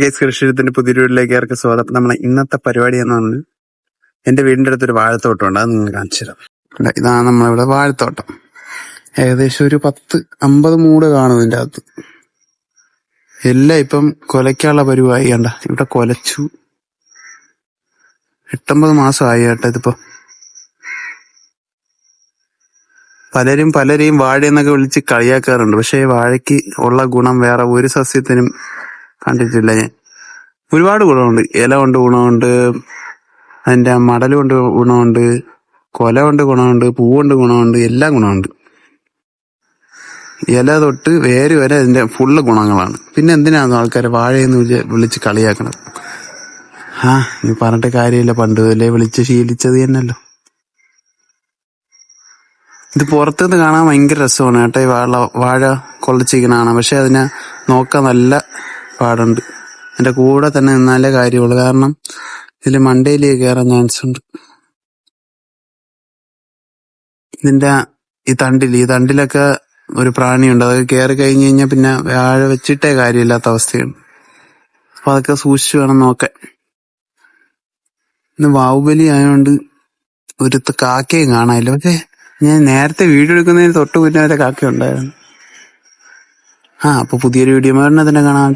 Case കൃഷിയുടെ പുതിയൊരു വീട്ടിലേക്ക് ഏർക്ക് സ്വാഗതം. നമ്മളെ ഇന്നത്തെ പരിപാടി എന്നാണ്, എന്റെ വീടിന്റെ അടുത്തൊരു വാഴത്തോട്ടമുണ്ട്, അത് നിങ്ങൾ കാണിച്ചു തരാം. ഇതാണ് നമ്മളിവിടെ വാഴത്തോട്ടം. ഏകദേശം ഒരു 10-50 മൂട് കാണും ഇതിന്റെ അകത്ത്. എല്ലാം ഇപ്പം കൊലയ്ക്കാനുള്ള പരിവായി. കണ്ട, ഇവിടെ കൊലച്ചു 8-9 മാസമായി കേട്ടോ ഇതിപ്പോ. പലരെയും വാഴയെന്നൊക്കെ വിളിച്ച് കളിയാക്കാറുണ്ട്. പക്ഷെ വാഴയ്ക്ക് ഉള്ള ഗുണം വേറെ ഒരു സസ്യത്തിനും കണ്ടിട്ടില്ല ഞാൻ. ഒരുപാട് ഗുണമുണ്ട്. ഇല കൊണ്ട് ഗുണമുണ്ട്, അതിന്റെ മടല് കൊണ്ട് ഗുണമുണ്ട്, കൊല കൊണ്ട് ഗുണമുണ്ട്, പൂവുകൊണ്ട് ഗുണമുണ്ട്, എല്ലാം ഗുണമുണ്ട്. ഇല തൊട്ട് വേര് വരെ അതിന്റെ ഫുള്ള് ഗുണങ്ങളാണ്. പിന്നെ എന്തിനാണ് ആൾക്കാരെ വാഴയെന്ന് വിളിച്ച് കളിയാക്കണത്? നീ പറഞ്ഞിട്ട് കാര്യമില്ല, പണ്ട് മുതലേ വിളിച്ച് ശീലിച്ചത് തന്നെയല്ലോ. ഇത് പുറത്തുനിന്ന് കാണാൻ ഭയങ്കര രസമാണ് കേട്ടോ, ഈ വാഴ കൊള്ളിച്ചിരിക്കണ. പക്ഷെ അതിനെ നോക്കാൻ നല്ല പാടുണ്ട്. എന്റെ കൂടെ തന്നെ നിന്നാലേ കാര്യമുള്ളൂ, കാരണം ഇതില് മണ്ടയിലേക്ക് കയറാൻ ചാൻസ് ഉണ്ട്. ഇതിന്റെ ഈ തണ്ടിലൊക്കെ ഒരു പ്രാണിയുണ്ട്. അതൊക്കെ കയറി കഴിഞ്ഞു കഴിഞ്ഞാൽ പിന്നെ വാഴ വെച്ചിട്ടേ കാര്യമില്ലാത്ത അവസ്ഥയാണ്. അപ്പൊ അതൊക്കെ സൂക്ഷിച്ചു വേണം നോക്കാൻ. ഇന്ന് ബാഹുബലി ആയതുകൊണ്ട് ഒരു കാക്കയും കാണാനില്ല. പക്ഷെ ഞാൻ നേരത്തെ വീഡിയോ എടുക്കുന്നതിന് തൊട്ട് മുന്നേ വരെ കാക്ക ഉണ്ടായിരുന്നു. അപ്പൊ പുതിയൊരു വീഡിയോ തന്നെ കാണാൻ.